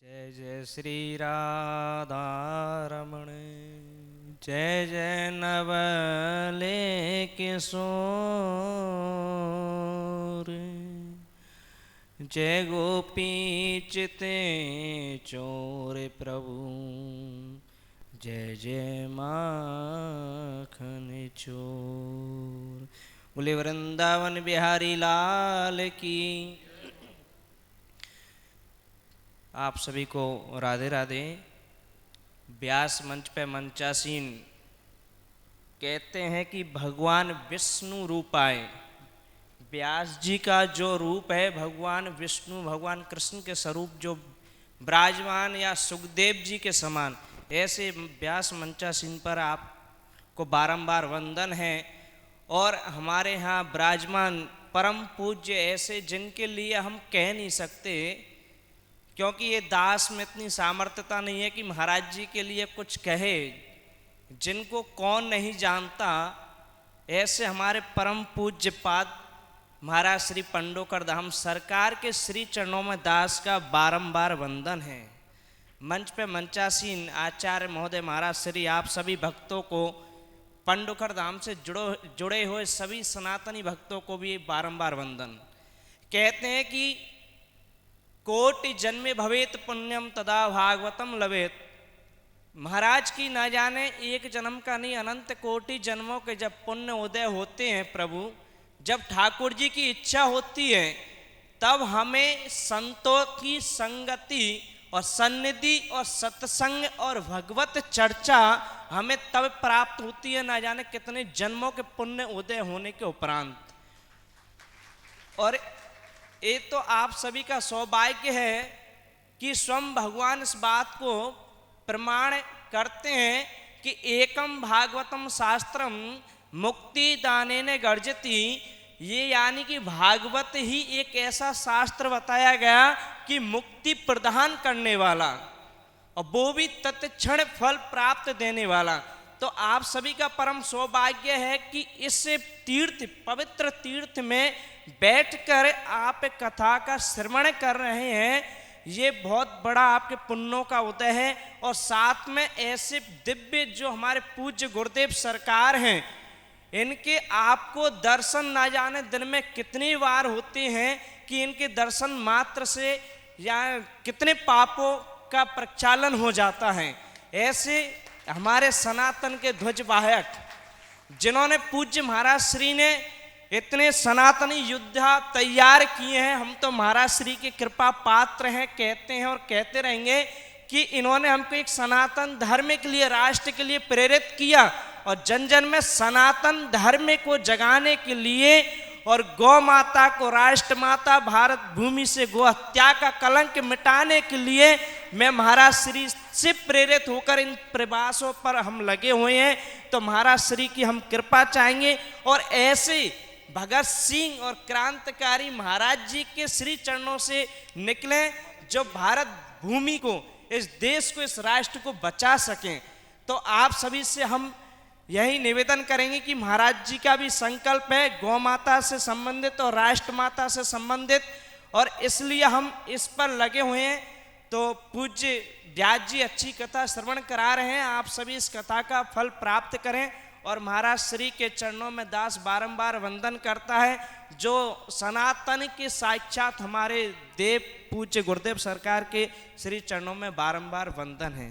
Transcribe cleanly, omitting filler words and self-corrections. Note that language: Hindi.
जय जय श्री राधा रमण, जय जय नवले किशोर, जय गोपी चिते चोर प्रभु, जय जय माखन चोर। बोले वृंदावन बिहारी लाल की। आप सभी को राधे राधे। व्यास मंच पे मंचासीन कहते हैं कि भगवान विष्णु रूप आए। व्यास जी का जो रूप है भगवान विष्णु, भगवान कृष्ण के स्वरूप जो विराजमान या सुखदेव जी के समान, ऐसे व्यास मंचासीन पर आपको बारंबार वंदन है। और हमारे यहाँ विराजमान परम पूज्य ऐसे जिनके लिए हम कह नहीं सकते, क्योंकि ये दास में इतनी सामर्थ्यता नहीं है कि महाराज जी के लिए कुछ कहे, जिनको कौन नहीं जानता। ऐसे हमारे परम पूज्य पाद महाराज श्री पंडोकर धाम सरकार के श्री चरणों में दास का बारंबार वंदन है। मंच पे मंचासीन आचार्य महोदय महाराज श्री आप सभी भक्तों को, पंडोकर धाम से जुड़े हुए सभी सनातनी भक्तों को भी बारंबार वंदन। कहते हैं कि कोटि जन्मे भवेत पुण्यम तदा भागवतम लवेत। महाराज की न जाने एक जन्म का नहीं, अनंत कोटि जन्मों के जब पुण्य उदय होते हैं प्रभु, जब ठाकुर जी की इच्छा होती है, तब हमें संतों की संगति और सन्निधि और सत्संग और भगवत चर्चा हमें तब प्राप्त होती है, न जाने कितने जन्मों के पुण्य उदय होने के उपरांत। और ये तो आप सभी का सौभाग्य है कि स्वयं भगवान इस बात को प्रमाण करते हैं कि एकम भागवतम शास्त्रम मुक्ति दानेन गर्जति। ये यानी कि भागवत ही एक ऐसा शास्त्र बताया गया कि मुक्ति प्रदान करने वाला, और वो भी तत्क्षण फल प्राप्त देने वाला। तो आप सभी का परम सौभाग्य है कि इस तीर्थ, पवित्र तीर्थ में बैठकर आप कथा का श्रवण कर रहे हैं। ये बहुत बड़ा आपके पुण्यों का उदय है। और साथ में ऐसे दिव्य जो हमारे पूज्य गुरुदेव सरकार हैं, इनके आपको दर्शन ना जाने दिन में कितनी बार होते हैं कि इनके दर्शन मात्र से या कितने पापों का प्रक्षालन हो जाता है। ऐसे हमारे सनातन के ध्वजवाहक, जिन्होंने पूज्य महाराज श्री ने इतने सनातनी योद्धा तैयार किए हैं, हम तो महाराज श्री के कृपा पात्र हैं, कहते हैं और कहते रहेंगे कि इन्होंने हमको एक सनातन धर्म के लिए, राष्ट्र के लिए प्रेरित किया, और जन जन में सनातन धर्म को जगाने के लिए और गौ माता को राष्ट्र माता, भारत भूमि से गो हत्या का कलंक मिटाने के लिए मैं महाराज श्री से प्रेरित होकर इन प्रयासों पर हम लगे हुए हैं। तो महाराज श्री की हम कृपा चाहेंगे। और ऐसे भगत सिंह और क्रांतिकारी महाराज जी के श्री चरणों से निकले, जो भारत भूमि को, इस देश को, इस राष्ट्र को बचा सकें। तो आप सभी से हम यही निवेदन करेंगे कि महाराज जी का भी संकल्प है गौ माता से संबंधित और राष्ट्र माता से संबंधित, और इसलिए हम इस पर लगे हुए हैं। तो पूज्य व्यास जी अच्छी कथा श्रवण करा रहे हैं, आप सभी इस कथा का फल प्राप्त करें। और महाराज श्री के चरणों में दास बारंबार वंदन करता है, जो सनातन के साक्षात हमारे देव पूज्य गुरुदेव सरकार के श्री चरणों में बारंबार वंदन है।